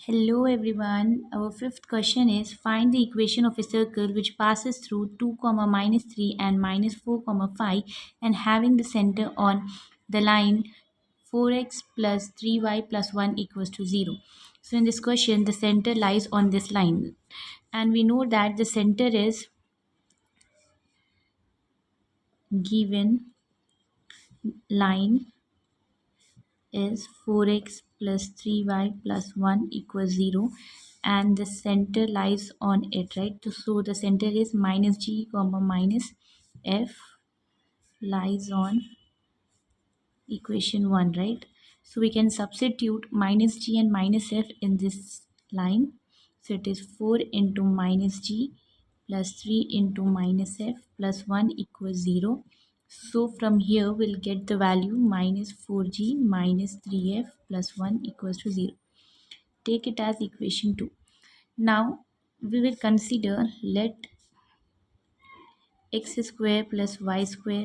Hello everyone. Our fifth question is find the equation of a circle which passes through 2 comma minus 3 and minus 4 comma 5 and having the center on the line 4x plus 3y plus 1 equals to 0. So in this question the center lies on this line and we know that the center is given line is 4x plus 3y plus 1 equals 0 and the center lies on it, right? So the center is minus g comma minus f lies on equation 1, right? So we can substitute minus g and minus f in this line. So it is 4 into minus g plus 3 into minus f plus 1 equals 0. So from here we'll get the value minus 4g minus 3f plus 1 equals to 0. Take it as equation 2. Now we will consider let x square plus y square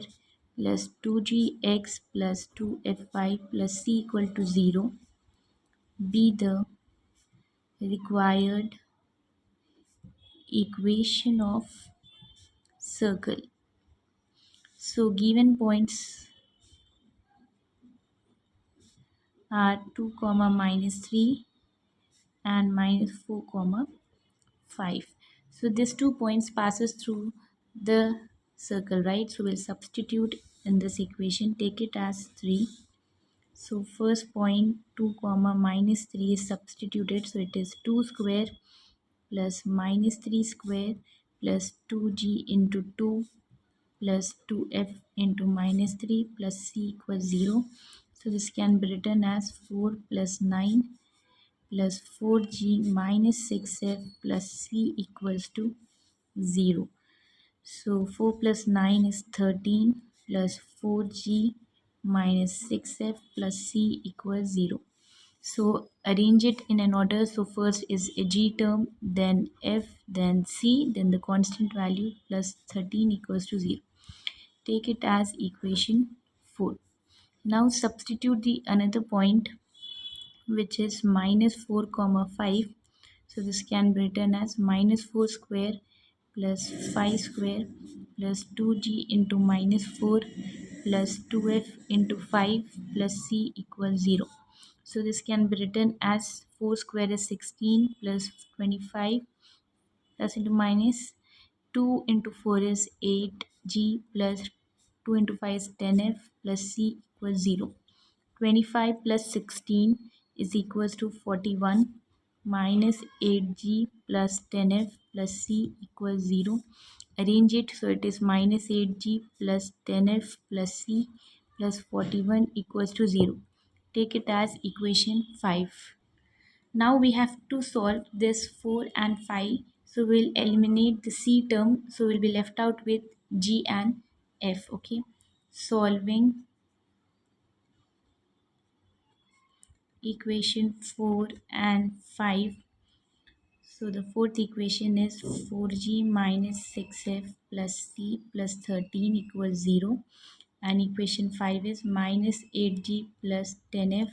plus 2gx plus 2fy plus c equal to 0 be the required equation of circle. So given points are 2 comma minus 3 and minus 4 comma 5. So these 2 points passes through the circle, right? So we'll substitute in this equation, take it as 3. So first point 2 comma minus 3 is substituted, so it is 2 square plus minus 3 square plus 2g into 2 plus 2f into minus 3 plus c equals 0. So this can be written as 4 plus 9 plus 4g minus 6f plus c equals to 0. So 4 plus 9 is 13 plus 4g minus 6f plus c equals 0. So arrange it in an order. So first is a g term, then f, then c, then the constant value plus 13 equals to 0. Take it as equation 4. Now substitute the another point which is minus 4 comma 5. So this can be written as minus 4 square plus 5 square plus 2g into minus 4 plus 2f into 5 plus c equals 0. So this can be written as 4 square is 16 plus 25 plus into minus 2 into 4 is 8g plus 2 into 5 is 10f plus c equals 0. 25 plus 16 is equals to 41 minus 8g plus 10f plus c equals 0. Arrange it, so it is minus 8g plus 10f plus c plus 41 equals to 0. Take it as equation 5. Now we have to solve this 4 and 5. So we'll eliminate the c term. So we'll be left out with g and f. Okay. Solving equation 4 and 5. So the fourth equation is 4g minus 6f plus c plus 13 equals 0. And equation 5 is minus 8g plus 10f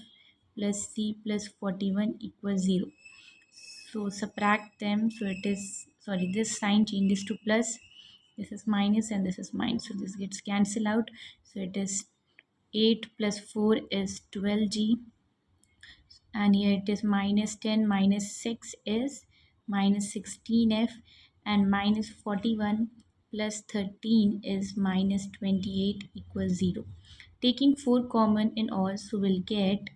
plus c plus 41 equals 0. So subtract them. So it is, sorry, this sign changes to plus. This is minus and this is minus. So this gets cancelled out. So it is 8 plus 4 is 12g. And here it is minus 10 minus 6 is minus 16f and minus 41 plus 13 is minus 28 equals 0. Taking 4 common in all, so we'll get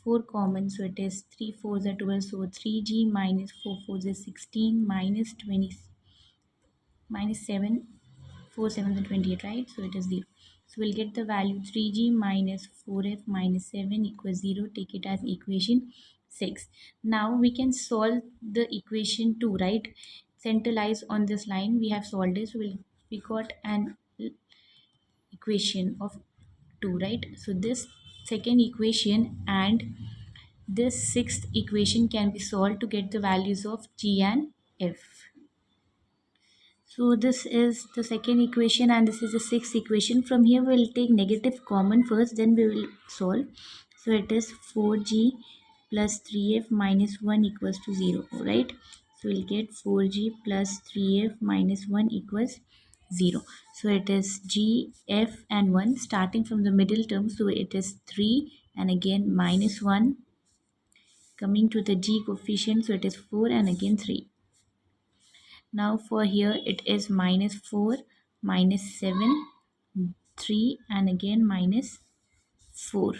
4 common, so it is 3 4s are 12, so 3g minus 4 4s is 16 minus 20 minus 7 4 7 is 28, right? So it is 0. So we'll get the value 3g minus 4f minus 7 equals 0. Take it as equation 6. Now we can solve the equation 2, right? Center lies on this line. We have solved it. So we got an equation of 2, right? So this second equation and this sixth equation can be solved to get the values of g and f. So this is the second equation and this is the sixth equation. From here we will take negative common first, then we will solve. So it is 4g plus 3f minus 1 equals to 0, right? So we'll get 4g plus 3f minus 1 equals 0. So it is g, f and 1 starting from the middle term. So it is 3 and again minus 1 coming to the g coefficient. So it is 4 and again 3. Now for here it is minus 4, minus 7, 3 and again minus 4,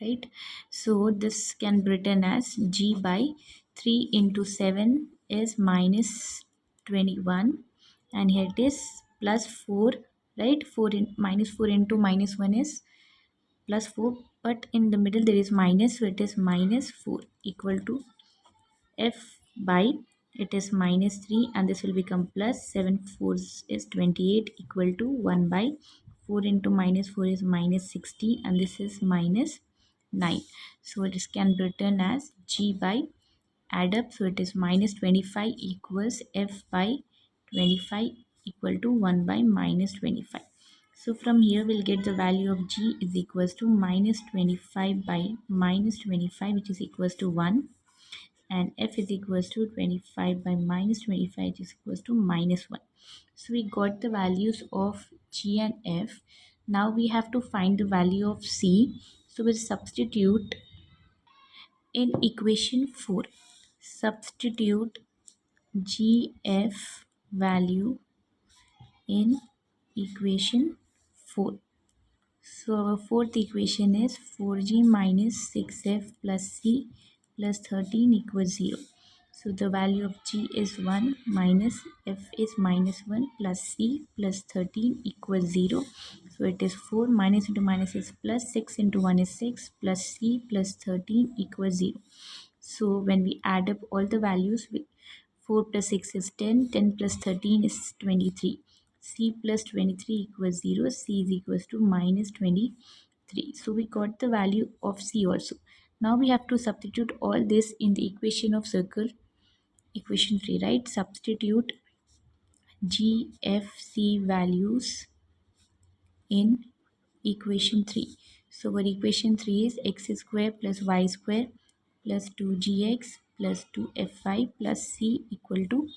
right? So this can be written as g by 3 into 7 is minus 21 and here it is plus 4, right? 4 in minus 4 into minus 1 is plus 4, but in the middle there is minus, so it is minus 4 equal to f by it is minus 3 and this will become plus 7 4 is 28 equal to 1 by 4 into minus 4 is minus 60 and this is minus 9. So this can be written as g by add up, so it is minus 25 equals f by 25 equal to 1 by minus 25. So from here we'll get the value of g is equals to minus 25 by minus 25 which is equals to 1 and f is equals to 25 by minus 25 which is equals to minus 1. So we got the values of g and f. Now we have to find the value of c. So we'll substitute in equation 4. Substitute gf value in equation 4. So our fourth equation is 4g minus 6f plus c plus 13 equals 0. So the value of g is 1 minus f is minus 1 plus c plus 13 equals 0. So it is 4 minus into minus is plus 6 into 1 is 6 plus c plus 13 equals 0. So when we add up all the values, 4 plus 6 is 10, 10 plus 13 is 23. C plus 23 equals 0, C is equals to minus 23. So we got the value of C also. Now we have to substitute all this in the equation of circle, equation 3, right? Substitute G, F, C values in equation 3. So our equation 3 is x square plus y square plus 2gx plus 2fy plus c equal to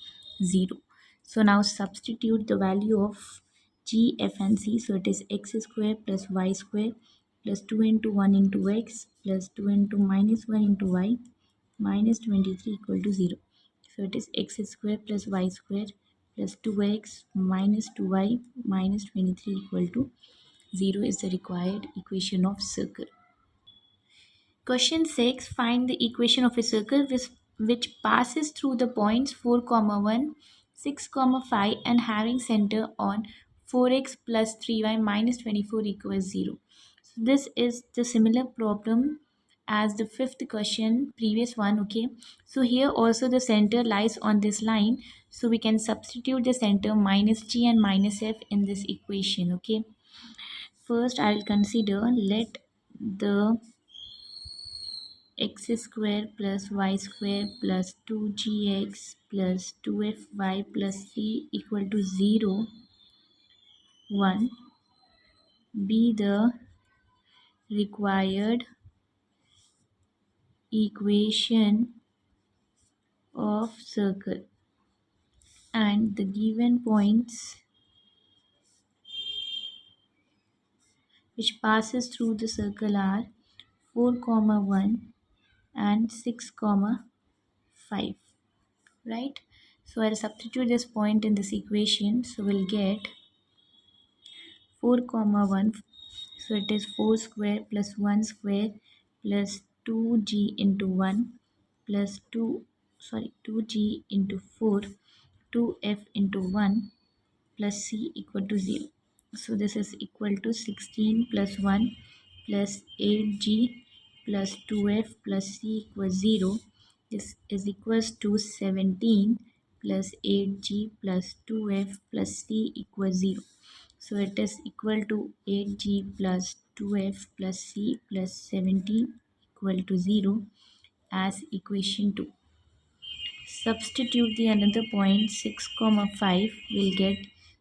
0. So now substitute the value of g, f and c. So it is x square plus y square plus 2 into 1 into x plus 2 into minus 1 into y minus 23 equal to 0. So it is x square plus y square plus 2x minus 2y minus 23 equal to 0 is the required equation of circle. Question 6. Find the equation of a circle which passes through the points 4, 1, 6, 5 and having center on 4x plus 3y minus 24 equals 0. So this is the similar problem as the fifth question, previous one, okay. So here also the center lies on this line. So we can substitute the center minus g and minus f in this equation, okay. First, I will consider let the x square plus y square plus 2gx plus 2fy plus c equal to 0, 1 be the required equation of circle and the given points which passes through the circle are 4, 1 and 6, 5. Right? So I'll substitute this point in this equation. So we'll get 4, 1. So it is 4 square plus 1 square plus 2g into 1 plus 2g into 4, 2f into 1 plus c equal to 0. So this is equal to 16 plus 1 plus 8g plus 2f plus c equals 0. This is equals to 17 plus 8g plus 2f plus c equals 0. So it is equal to 8g plus 2f plus c plus 17 equal to 0 as equation 2. Substitute the another point 6, 5 will get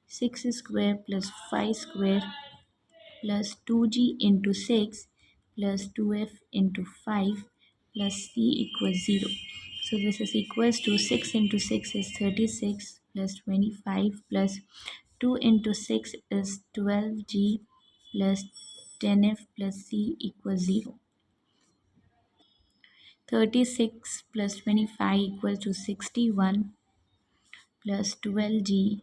6 square plus 5 square plus 2g into 6 plus 2f into 5 plus c equals 0. So this is equals to 6 into 6 is 36 plus 25 plus 2 into 6 is 12g plus 10f plus c equals 0. 36 plus 25 equals to 61 plus 12g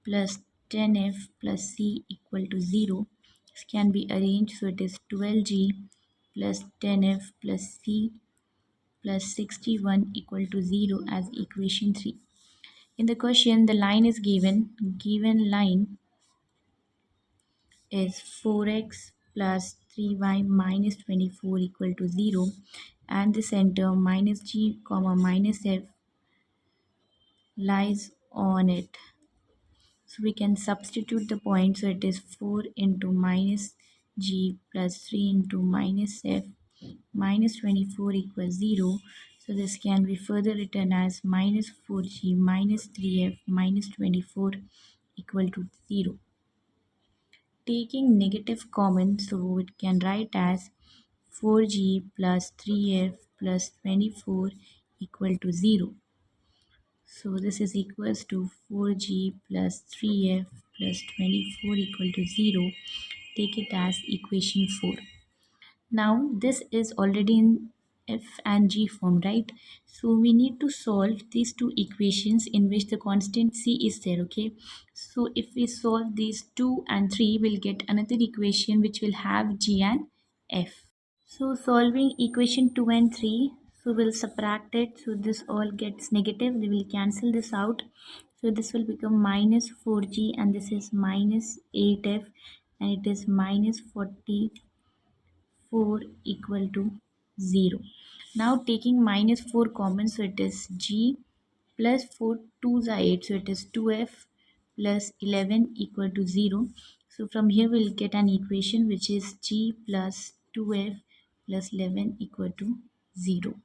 plus 10f plus c equal to 0. This can be arranged, so it is 12g plus 10f plus c plus 61 equal to 0 as equation 3. In the question, the line is given line is 4x plus 3y minus 24 equal to 0, and the center minus g comma minus f lies on it. So we can substitute the point, so it is 4 into minus g plus 3 into minus f minus 24 equals 0. So this can be further written as minus 4g minus 3f minus 24 equal to 0. Taking negative common, so it can write as 4g plus 3f plus 24 equal to 0. So this is equals to 4g plus 3f plus 24 equal to 0. Take it as equation 4. Now this is already in f and g form, right? So we need to solve these two equations in which the constant c is there, okay? So if we solve these 2 and 3, we'll get another equation which will have g and f. So solving equation 2 and 3, so we'll subtract it. So this all gets negative. We will cancel this out. So this will become minus 4g and this is minus 8f and it is minus 44 equal to 0. Now taking minus 4 common, so it is g plus 4 2s are 8. So it is 2f plus 11 equal to 0. So from here we'll get an equation which is g plus 2f plus 11 equal to 0.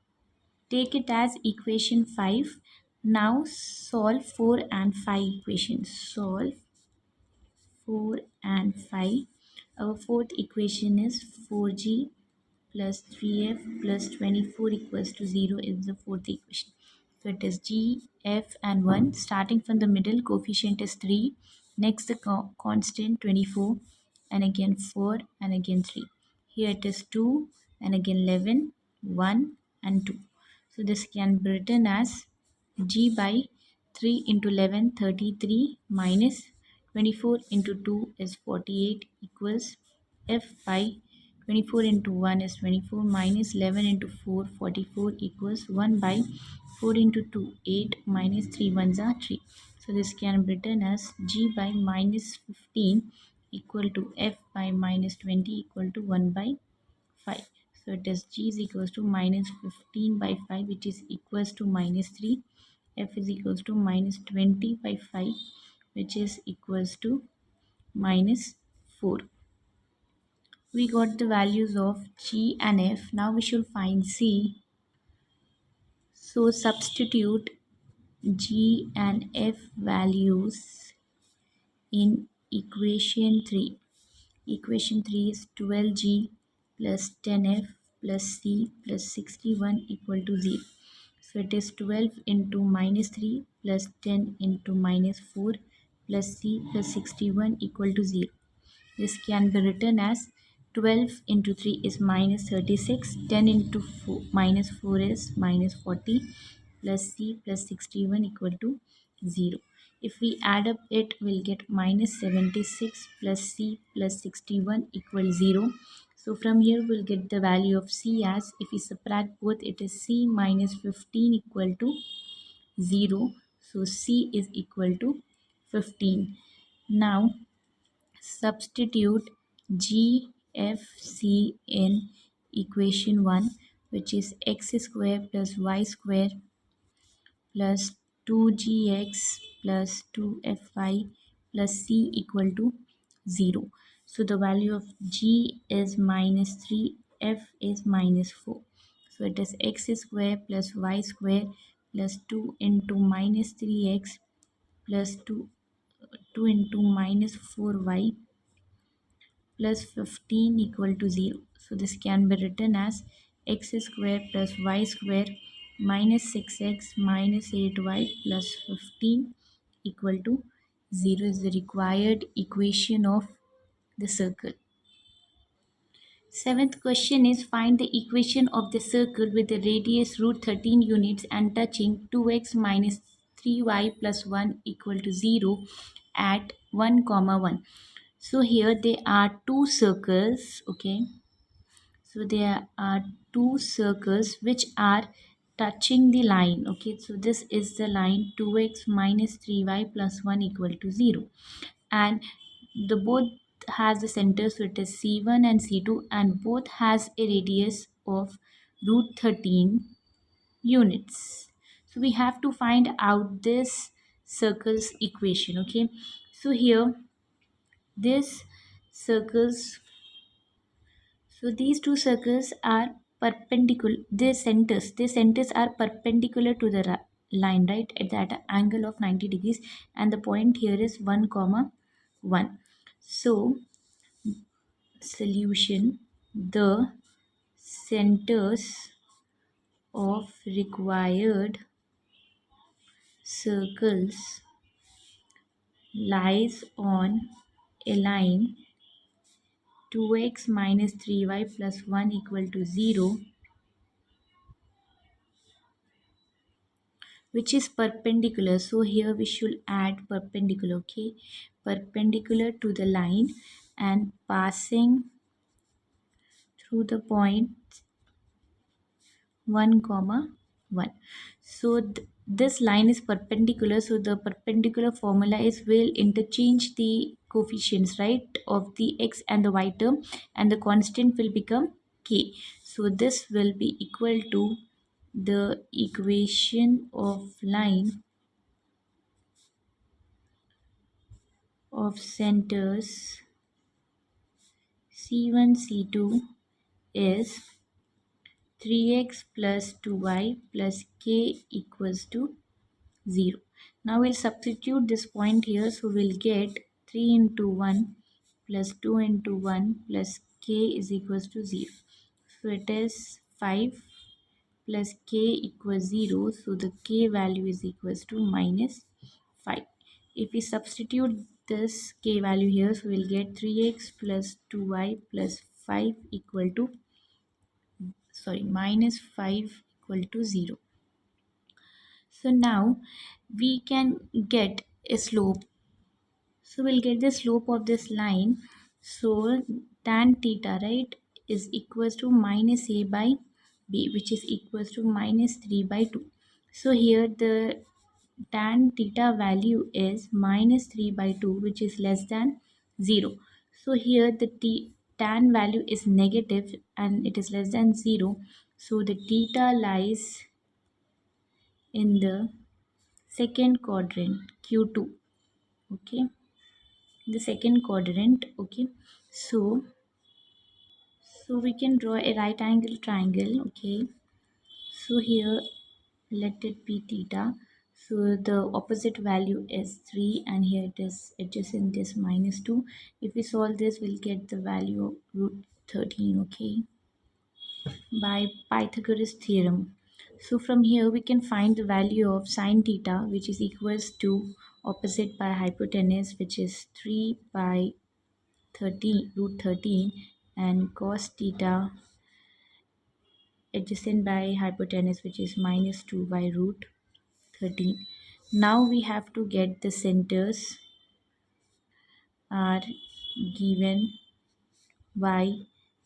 Take it as equation 5. Now solve 4 and 5 equations. Solve 4 and 5. Our fourth equation is 4g plus 3f plus 24 equals to 0 is the fourth equation. So it is g, f and 1. Starting from the middle, coefficient is 3. Next the constant 24 and again 4 and again 3. Here it is 2 and again 11, 1 and 2. So this can be written as g by 3 into 11, 33 minus 24 into 2 is 48 equals f by 24 into 1 is 24 minus 11 into 4 44 equals 1 by 4 into 2 8 minus 3 ones are 3. So this can be written as g by minus 15 equal to f by minus 20 equal to 1 by 5. So it is g is equals to minus 15 by 5 which is equals to minus 3. F is equals to minus 20 by 5 which is equals to minus 4. We got the values of g and f. Now we should find c. So substitute g and f values in equation 3. Equation 3 is 12g plus 10f plus c plus 61 equal to 0. So it is 12 into minus 3 plus 10 into minus 4 plus c plus 61 equal to 0. This can be written as 12 into 3 is minus 36, 10 into 4, minus 4 is minus 40 plus c plus 61 equal to 0. If we add up it, we'll get minus 76 plus c plus 61 equals 0. So from here we'll get the value of c as, if we subtract both, it is c minus 15 equal to 0. So c is equal to 15. Now substitute g f c in equation 1, which is x square plus y square plus 2gx plus 2fy plus c equal to 0. So the value of g is minus 3, f is minus 4. So it is x square plus y square plus 2 into minus 3x plus 2 into minus 4y plus 15 equal to 0. So this can be written as x square plus y square minus 6x minus 8y plus 15 equal to 0 is the required equation of the circle. Seventh question is find the equation of the circle with the radius root 13 units and touching 2x minus 3y plus 1 equal to 0 at 1 comma 1. So here there are two circles, okay. So there are two circles which are touching the line, okay. So this is the line 2x minus 3y plus 1 equal to 0, and the both has the center, so it is C1 and C2, and both has a radius of root 13 units. So we have to find out this circle's equation, okay. So here this circles, so these two circles are perpendicular, their centers are perpendicular to the line, right, at that angle of 90 degrees, and the point here is 1 comma 1. So solution, the centers of required circles lies on a line 2x minus 3y plus 1 equal to 0, which is perpendicular. So here we should add perpendicular, okay, perpendicular to the line and passing through the point 1 comma 1. So this line is perpendicular, so the perpendicular formula is we'll interchange the coefficients, right, of the x and the y term, and the constant will become k. So this will be equal to the equation of line of centers C1 C2 is 3x plus 2y plus k equals to 0. Now we'll substitute this point here, so we'll get 3 into 1 plus 2 into 1 plus k is equals to 0. So it is 5 plus k equals 0, so the k value is equals to minus 5. If we substitute this k value here, so we'll get 3x plus 2y plus 5 equal to, minus 5 equal to 0. So now we can get a slope. So we'll get the slope of this line. So tan theta, right, is equals to minus a by b, which is equals to minus 3 by 2. So here the tan theta value is minus 3 by 2, which is less than 0. So here the tan value is negative and it is less than 0. So the theta lies in the second quadrant Q2, okay, the second quadrant, okay. So we can draw a right angle triangle, okay. So here let it be theta, so the opposite value is 3 and here it is adjacent is minus 2. If we solve this, we'll get the value of root 13, okay, by Pythagoras theorem. So from here we can find the value of sine theta, which is equals to opposite by hypotenuse, which is 3 by 13 root 13, and cos theta adjacent by hypotenuse, which is minus 2 by root 13. Now we have to get the centers are given by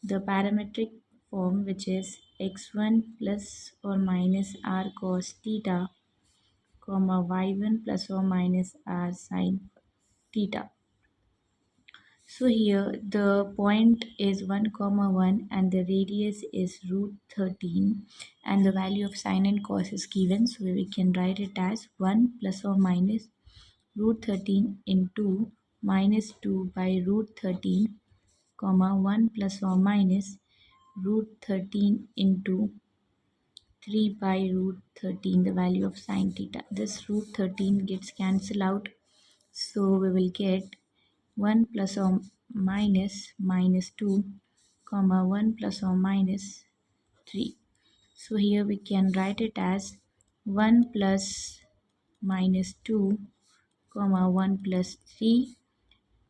the parametric form, which is x1 plus or minus r cos theta, comma y1 plus or minus r sine theta. So here the point is 1 comma 1 and the radius is root 13 and the value of sine and cos is given, so we can write it as 1 plus or minus root 13 into minus 2 by root 13, comma 1 plus or minus root 13 into 3 by root 13, the value of sine theta. This root 13 gets cancelled out, so we will get 1 plus or minus minus 2, comma 1 plus or minus 3. So here we can write it as 1 plus minus 2 comma 1 plus 3,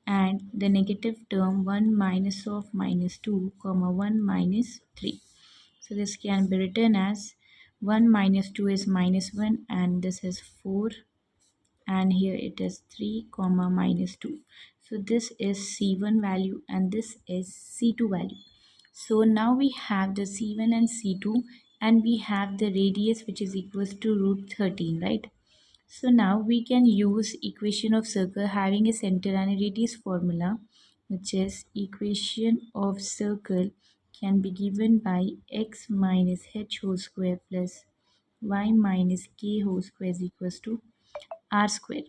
and the negative term 1 minus of minus 2 comma 1 minus 3. So this can be written as 1 minus 2 is minus 1, and this is 4, and here it is 3 comma minus 2. So this is C1 value and this is C2 value. So now we have the C1 and C2, and we have the radius which is equals to root 13, right? So now we can use equation of circle having a center and a radius formula, which is equation of circle can be given by x minus h whole square plus y minus k whole square is equals to r square.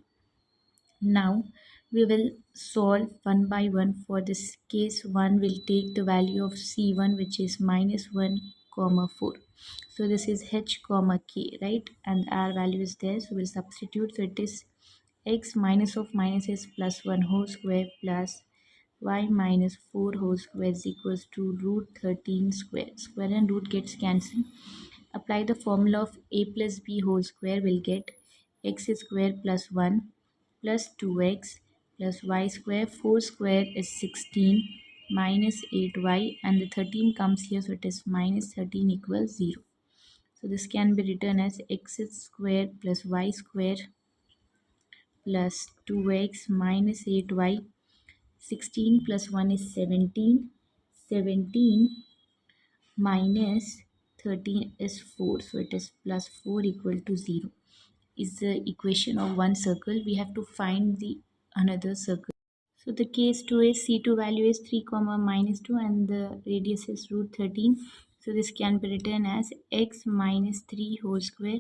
Now we will solve one by one. For this case 1, will take the value of C1, which is minus 1 comma 4. So this is h comma k, right? And our value is there, so we'll substitute. So it is x minus of minus is plus 1 whole square plus y minus 4 whole square is equals to root 13 square. Square and root gets cancelled. Apply the formula of a plus b whole square, will get x square plus 1 plus 2x plus y square. 4 square is 16 minus 8y, and the 13 comes here, so it is minus 13 equals 0. So this can be written as x square plus y square plus 2x minus 8y. 16 plus 1 is 17. 17 minus 13 is 4, so it is plus 4 equal to 0. Is the equation of one circle. We have to find the another circle. So the case 2 is C2 value is 3 comma minus 2 and the radius is root 13. So this can be written as x minus 3 whole square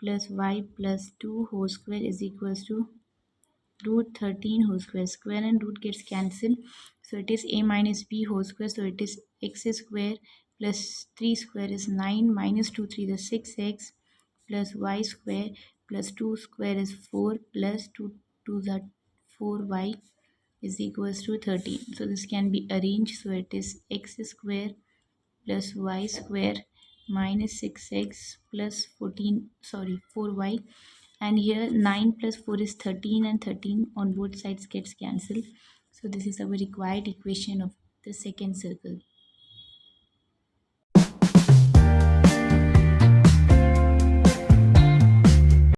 plus y plus 2 whole square is equals to root 13 whole square. Square and root gets cancelled, so it is a minus b whole square. So it is x square plus 3 square is 9 minus 2 3 is 6x plus y square plus 2 square is 4 plus 2 2 is 4y is equals to 13. So this can be arranged. So it is x square plus y square minus 6x plus 4y, and here 9 plus 4 is 13, and 13 on both sides gets cancelled. So this is our required equation of the second circle.